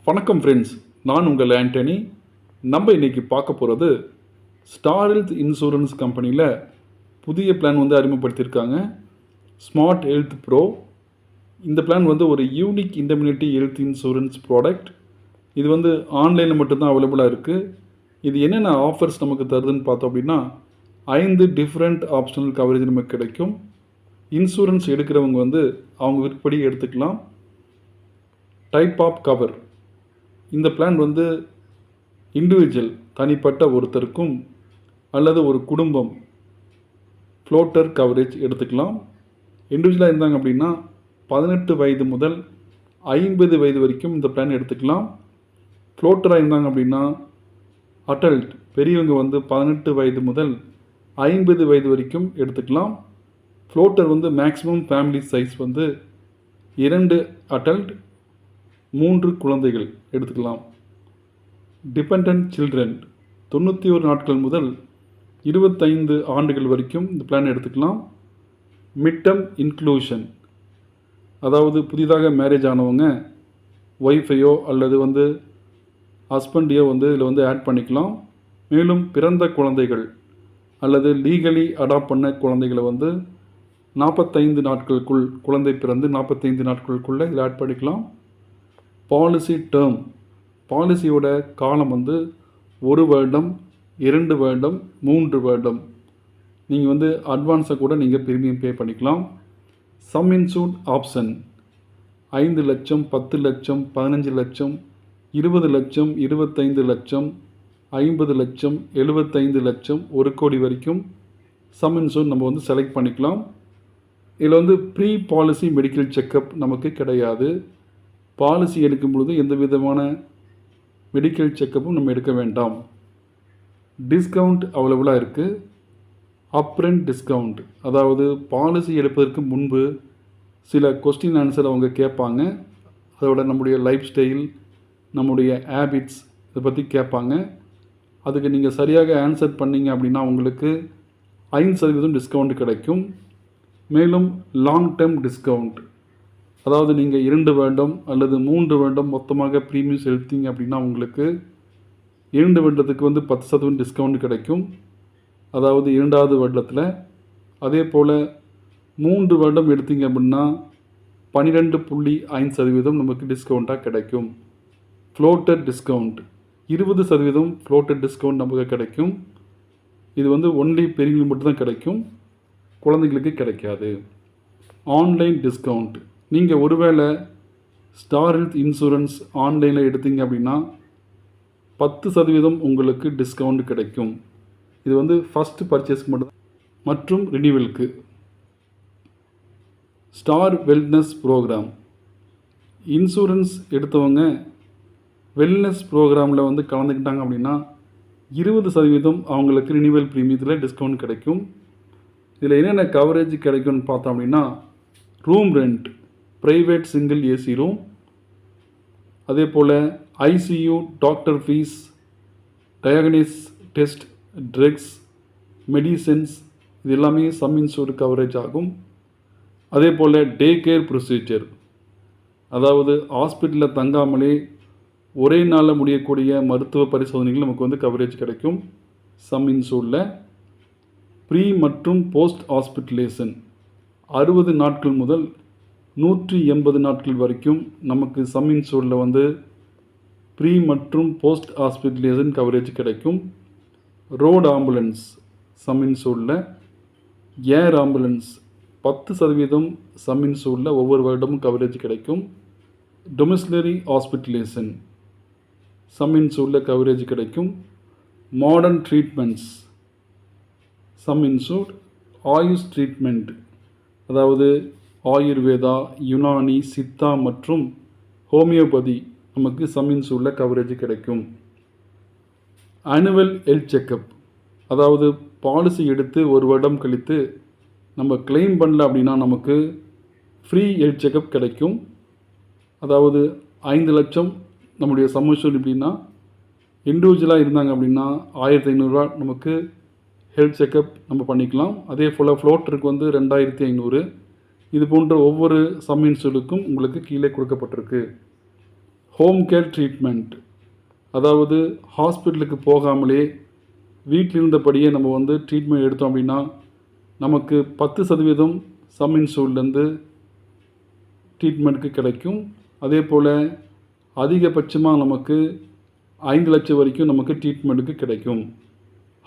வணக்கம் ஃப்ரெண்ட்ஸ், நான் உங்கள் ஆண்டனி. நம்ம இன்றைக்கி பார்க்க போகிறது ஸ்டார் ஹெல்த் இன்சூரன்ஸ் கம்பெனியில் புதிய பிளான் அறிமுகப்படுத்தியிருக்காங்க. Smart health pro. இந்த பிளான் ஒரு unique indemnity health insurance product. இது ஆன்லைனில் மட்டும்தான் அவைலபிளாக இருக்குது. இது என்னென்ன ஆஃபர்ஸ் நமக்கு தருதுன்னு பார்த்தோம் அப்படின்னா 5 டிஃப்ரெண்ட் ஆப்ஷனல் கவரேஜ் நமக்கு கிடைக்கும். இன்சூரன்ஸ் எடுக்கிறவங்க அவங்க விருப்பப்படி எடுத்துக்கலாம். Type of cover. இந்த பிளான் இண்டிவிஜுவல் தனிப்பட்ட ஒருத்தருக்கும் அல்லது ஒரு குடும்பம் ஃப்ளோட்டர் கவரேஜ் எடுத்துக்கலாம். இண்டிவிஜுவலாக இருந்தாங்க அப்படின்னா 18 வயது முதல் 50 வயது வரைக்கும் இந்த பிளான் எடுத்துக்கலாம். ஃப்ளோட்டராக இருந்தாங்க அப்படின்னா அடல்ட் பெரியவங்க 18 வயது முதல் 50 வயது வரைக்கும் எடுத்துக்கலாம். Floater maximum family size 2 adult 3 குழந்தைகள் எடுத்துக்கலாம். டிபெண்டன்ட் சில்ட்ரன் 91 நாட்கள் முதல் 25 ஆண்டுகள் வரைக்கும் இந்த பிளான் எடுத்துக்கலாம். மிட்டம் இன்க்ளூஷன், அதாவது புதிதாக மேரேஜ் ஆனவங்க ஒய்ஃபையோ அல்லது ஹஸ்பண்டையோ இதில் ஆட் பண்ணிக்கலாம். மேலும் பிறந்த குழந்தைகள் அல்லது லீகலி அடாப்ட் பண்ண குழந்தைகளை 45 நாட்களுக்குள் குழந்தை பிறந்து 45 நாட்களுக்குள்ளே இதில் ஆட் பண்ணிக்கலாம். பாலிசி டேர்ம், பாலிசியோட காலம் 1 வருடம், 2 வருடம், 3 வருடம். நீங்கள் அட்வான்ஸை கூட நீங்கள் ப்ரீமியம் பே பண்ணிக்கலாம். சம் இன்சூர்ட் ஆப்ஷன் 5 லட்சம், 10 லட்சம், 15 லட்சம், 20 லட்சம், 25 லட்சம், 50 லட்சம், 75 லட்சம், 1 கோடி வரைக்கும் சம் இன்சூர் நம்ம செலக்ட் பண்ணிக்கலாம். இதில் ப்ரீ பாலிசி மெடிக்கல் செக்கப் நமக்கு கிடையாது. பாலிசி எடுக்கும் பொழுது எந்த விதமான மெடிக்கல் செக்கப்பும் நம்ம எடுக்க வேண்டாம். டிஸ்கவுண்ட் அவைலபிளாக இருக்குது. அப்ரண்ட் டிஸ்கவுண்ட், அதாவது பாலிசி எடுப்பதற்கு முன்பு சில கொஸ்டின் ஆன்சர் அவங்க கேட்பாங்க. அதோட நம்முடைய லைஃப் ஸ்டைல், நம்முடைய ஹேபிட்ஸ் இதை பற்றி கேட்பாங்க. அதுக்கு நீங்கள் சரியாக ஆன்சர் பண்ணிங்க அப்படின்னா உங்களுக்கு 5% டிஸ்கவுண்ட் கிடைக்கும். மேலும் லாங் டேர்ம் டிஸ்கவுண்ட், அதாவது நீங்கள் 2 வருடம் அல்லது 3 வருடம் மொத்தமாக ப்ரீமியம் செலுத்திங்க அப்படின்னா உங்களுக்கு 2 வருடத்துக்கு 10% டிஸ்கவுண்ட் கிடைக்கும். அதாவது 2வது வருடத்தில். அதே போல் 3 வருடம் எடுத்தீங்க அப்படின்னா 12.5% நமக்கு டிஸ்கவுண்ட்டாக கிடைக்கும். ஃப்ளோட்டர் டிஸ்கவுண்ட் 20% ஃப்ளோட்டர் டிஸ்கவுண்ட் நமக்கு கிடைக்கும். இது ஒன்லி பெரியவங்களுக்கு மட்டும்தான் கிடைக்கும், குழந்தைங்களுக்கு கிடைக்காது. ஆன்லைன் டிஸ்கவுண்ட், நீங்கள் ஒருவேளை ஸ்டார் ஹெல்த் இன்சூரன்ஸ் ஆன்லைனில் எடுத்தீங்க அப்படின்னா 10% உங்களுக்கு டிஸ்கவுண்ட் கிடைக்கும். இது ஃபஸ்ட்டு பர்ச்சேஸ்க்கு மட்டும் மற்றும் ரினியூவலுக்கு. ஸ்டார் வெல்னஸ் ப்ரோக்ராம், இன்சூரன்ஸ் எடுத்தவங்க வெல்னஸ் ப்ரோக்ராமில் கலந்துக்கிட்டாங்க அப்படின்னா 20% அவங்களுக்கு ரினியூவல் ப்ரீமியத்தில் டிஸ்கவுண்ட் கிடைக்கும். இதில் என்னென்ன கவரேஜ் கிடைக்கும்னு பார்த்தோம் அப்படின்னா room rent, private single AC room, அதே போல் ICU, doctor fees, diagnosis test, drugs, medicines, இது எல்லாமே சம் இன்சூர் கவரேஜ் ஆகும். அதே போல் டே கேர் ப்ரொசீஜர், அதாவது ஹாஸ்பிட்டலில் தங்காமலே ஒரே நாளில் முடியக்கூடிய மருத்துவ பரிசோதனைகள் நமக்கு கவரேஜ் கிடைக்கும் சம் இன்சூரில். ப்ரீ மற்றும் போஸ்ட் ஹாஸ்பிட்டலேஷன் 60 நாட்கள் முதல் 180 நாட்கள் வரைக்கும் நமக்கு சம் இன்சூரில் ப்ரீ மற்றும் போஸ்ட் ஹாஸ்பிட்டலேஷன் கவரேஜ் கிடைக்கும். ரோடு ஆம்புலன்ஸ் சம் இன்சூரில், ஏர் ஆம்புலன்ஸ் 10% சம் இன்சூரில் ஒவ்வொரு வருடமும் கவரேஜ் கிடைக்கும். டொமிசிலரி ஹாஸ்பிட்டலேஷன் சம் இன்சூரில் கவரேஜ் கிடைக்கும். Modern treatments sum insured. Ayush treatment, அதாவது ஆயுர்வேதா, யுனானி, சித்தா மற்றும் ஹோமியோபதி நமக்கு சம் இன்சூரில் கவரேஜ் கிடைக்கும். ஆனுவல் ஹெல்த் செக்கப், அதாவது பாலிசி எடுத்து 1 வருடம் கழித்து நம்ம கிளைம் பண்ணல அப்படின்னா நமக்கு ஃப்ரீ ஹெல்த் செக்கப் கிடைக்கும். அதாவது 5 லட்சம் நம்முடைய சம் இன்சூர் எப்படின்னா இண்டிவிஜுவலாக இருந்தாங்க அப்படின்னா 1500 ரூபா நமக்கு ஹெல்த் செக்கப் நம்ம பண்ணிக்கலாம். அதே போல் ஃப்ளோட்டருக்கு 2500. இது போன்ற ஒவ்வொரு சம் இன்சூருக்கும் உங்களுக்கு கீழே கொடுக்கப்பட்டிருக்கு. ஹோம் கேர் ட்ரீட்மெண்ட், அதாவது ஹாஸ்பிட்டலுக்கு போகாமலே வீட்டில் இருந்தபடியே நம்ம வந்து ட்ரீட்மெண்ட் எடுத்தோம் அப்படின்னா நமக்கு 10% சம் இன்சூர்லேருந்து ட்ரீட்மெண்ட்டுக்கு கிடைக்கும். அதே போல் அதிகபட்சமாக நமக்கு 5 லட்சம் வரைக்கும் நமக்கு ட்ரீட்மெண்ட்டுக்கு கிடைக்கும்.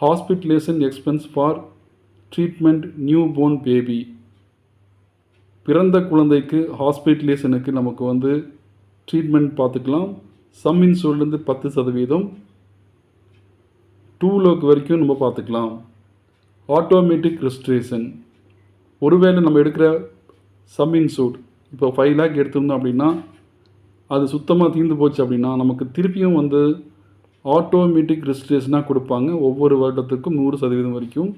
Hospitalisation expense for treatment new born baby, பிறந்த குழந்தைக்கு ஹாஸ்பிட்டலேஷனுக்கு நமக்கு வந்து ட்ரீட்மெண்ட் பார்த்துக்கலாம். சம் இன்சூர்லேருந்து 10%, 2 லேக் வரைக்கும் நம்ம பார்த்துக்கலாம். ஆட்டோமேட்டிக் ரெஜிஸ்ட்ரேஷன், ஒருவேளை நம்ம எடுக்கிற சம் இன்சூர்ட் இப்போ 5 லேக் எடுத்திருந்தோம் அப்படின்னா அது சுத்தமாக தீர்ந்து போச்சு அப்படின்னா நமக்கு திருப்பியும் வந்து ஆட்டோமேட்டிக் ரெஜிஸ்ட்ரேஷனாக கொடுப்பாங்க. ஒவ்வொரு வருடத்துக்கும் 100% வரைக்கும்.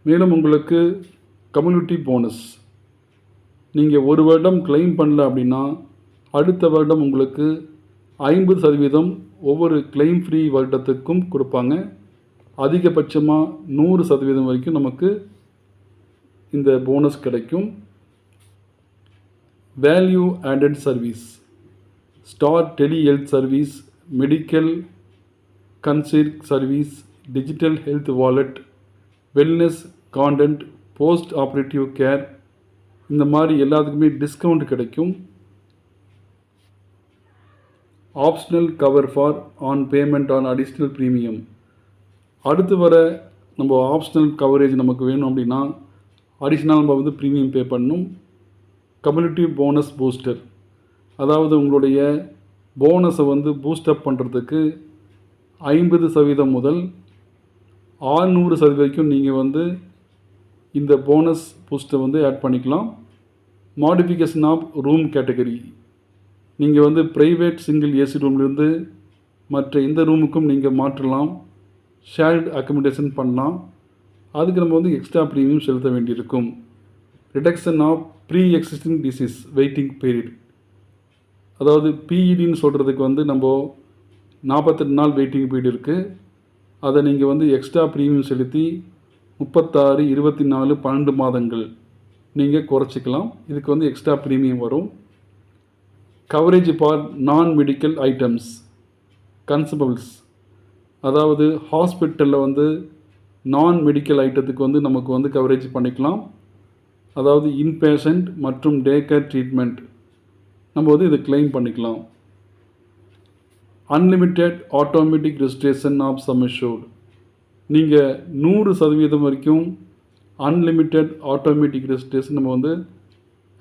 மேலும் உங்களுக்கு கம்யூனிட்டி போனஸ், நீங்கள் ஒரு வருடம் கிளைம் பண்ணல அப்படின்னா அடுத்த வருடம் உங்களுக்கு 50% ஒவ்வொரு கிளைம் ஃப்ரீ வருடத்துக்கும் கொடுப்பாங்க. அதிகபட்சமாக 100% வரைக்கும் நமக்கு இந்த போனஸ் கிடைக்கும். Value added service, star tele health service, medical consult service, digital health wallet, wellness content, post operative care, இந்த மாதிரி எல்லாத்துக்குமே டிஸ்கவுண்ட் கிடைக்கும். Optional cover for on payment on additional premium, அடுத்து வர நம்ம ஆப்ஷனல் கவரேஜ் நமக்கு வேணும் அப்படின்னா அடிஷ்னல் நம்ம வந்து ப்ரீமியம் பே பண்ணணும். கம்யூனிட்டி போனஸ் பூஸ்டர், அதாவது உங்களுடைய போனஸை வந்து பூஸ்டப் பண்ணுறதுக்கு 50% முதல் 600% வரைக்கும் நீங்கள் வந்து இந்த போனஸ் பூஸ்டை வந்து ஆட் பண்ணிக்கலாம். மாடிஃபிகேஷன் ஆஃப் ரூம் கேட்டகரி, நீங்கள் வந்து ப்ரைவேட் சிங்கிள் ஏசி ரூம்லேருந்து மற்ற எந்த ரூமுக்கும் நீங்கள் மாற்றலாம். ஷேர்டு அக்கமடேஷன் பண்ணலாம். அதுக்கு நம்ம வந்து எக்ஸ்ட்ரா ப்ரீமியம் செலுத்த வேண்டியிருக்கும். Reduction of pre existing disease waiting period, அதாவது பிஇடின்னு சொல்கிறதுக்கு வந்து நம்ம 48 நாள் வெயிட்டிங் பீரியட் இருக்குது. அதை நீங்கள் வந்து எக்ஸ்ட்ரா ப்ரீமியம் செலுத்தி 36, 24, 12 மாதங்கள் நீங்கள் குறைச்சிக்கலாம். இதுக்கு வந்து எக்ஸ்ட்ரா ப்ரீமியம் வரும். கவரேஜ் ஃபார் நான் மெடிக்கல் ஐட்டம்ஸ் கன்சூமபிள்ஸ், அதாவது ஹாஸ்பிட்டலில் வந்து நான் மெடிக்கல் ஐட்டத்துக்கு வந்து நமக்கு வந்து கவரேஜ் பண்ணிக்கலாம். அதாவது இன்பேஷண்ட் மற்றும் டே கேர் ட்ரீட்மெண்ட் நம்ம வந்து இதை கிளைம் பண்ணிக்கலாம். Unlimited automatic registration of sum assured, நீங்கள் 100% வரைக்கும் அன்லிமிட்டெட் ஆட்டோமேட்டிக் ரெஜிஸ்ட்ரேஷன் நம்ம வந்து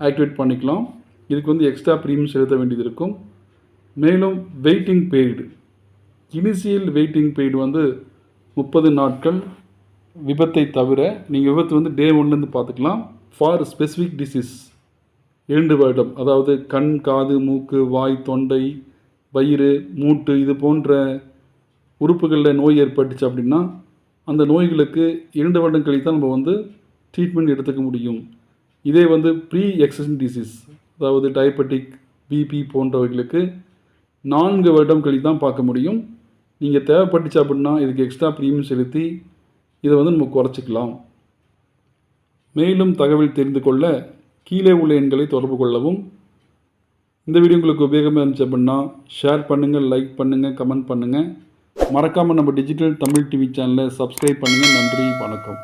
ஆக்டிவேட் பண்ணிக்கலாம். இதுக்கு வந்து எக்ஸ்ட்ரா ப்ரீமியம் செலுத்த வேண்டியது இருக்கும். மேலும் waiting period, initial waiting period வந்து 30 நாட்கள். விபத்தை தவிர நீங்கள் விபத்து வந்து டே 1லேருந்து பார்த்துக்கலாம். ஃபார் ஸ்பெசிஃபிக் டிசீஸ் 2 வருடம், அதாவது கண், காது, மூக்கு, வாய், தொண்டை, வயிறு, மூட்டு இது போன்ற உறுப்புகளில் நோய் ஏற்பட்டுச்சு அப்படின்னா அந்த நோய்களுக்கு 2 வருடம் கழித்து தான் நம்ம வந்து ட்ரீட்மெண்ட் எடுத்துக்க முடியும். இதே வந்து ப்ரீ எக்ஸிஸ்டிங் டிசீஸ், அதாவது டயபெட்டிக், பிபி போன்றவைகளுக்கு 4 வருடம் கழித்து தான் பார்க்க முடியும். நீங்கள் தேவைப்பட்டுச்சு அப்படின்னா இதுக்கு எக்ஸ்ட்ரா ப்ரீமியம் செலுத்தி இதை வந்து நம்ம குறைச்சிக்கலாம். மேலும் தகவல் தெரிந்து கொள்ள கீழே உள்ள எண்களை தொடர்பு கொள்ளவும். இந்த வீடியோ உங்களுக்கு உபயோகமாக இருந்துச்சு அப்படின்னா ஷேர் பண்ணுங்கள், லைக் பண்ணுங்கள், கமெண்ட் பண்ணுங்கள். மறக்காமல் நம்ம டிஜிட்டல் தமிழ் டிவி சேனலை சப்ஸ்கிரைப் பண்ணுங்கள். நன்றி, வணக்கம்.